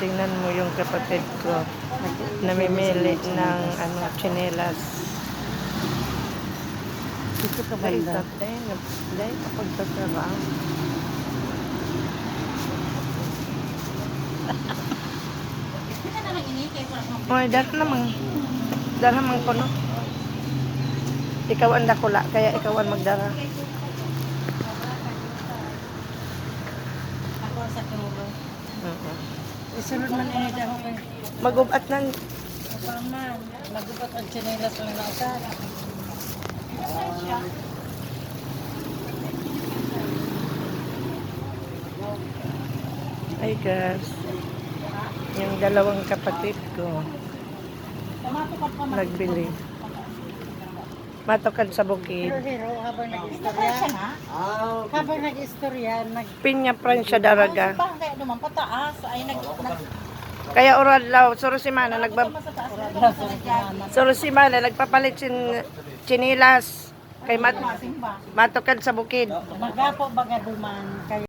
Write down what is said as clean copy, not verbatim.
Tingnan mo yung kapatid ko. Namimili ng tsinelas. Dito ka Dahil banda. dahil kapag tatarang. Oy, dara man ko no. Ikaw ang dakula, kaya ikaw ang magdara. Ako sa tulo. Oo. Isunod man ini daw kay. Magubat nang Paman, nagupat ang tsinelas ng naasar. ay guys. Yung dalawang kapatid ko nagbili. Matokad sa bukid. Hero habang nag-istorya. Habang nag-istorya, Pinya Francia daraga. kaya naman pataas ay Kaya oral law, Sorosimana Sorosimana nagpapalit chinilas kay matokad sa bukid. magapo baga duman kay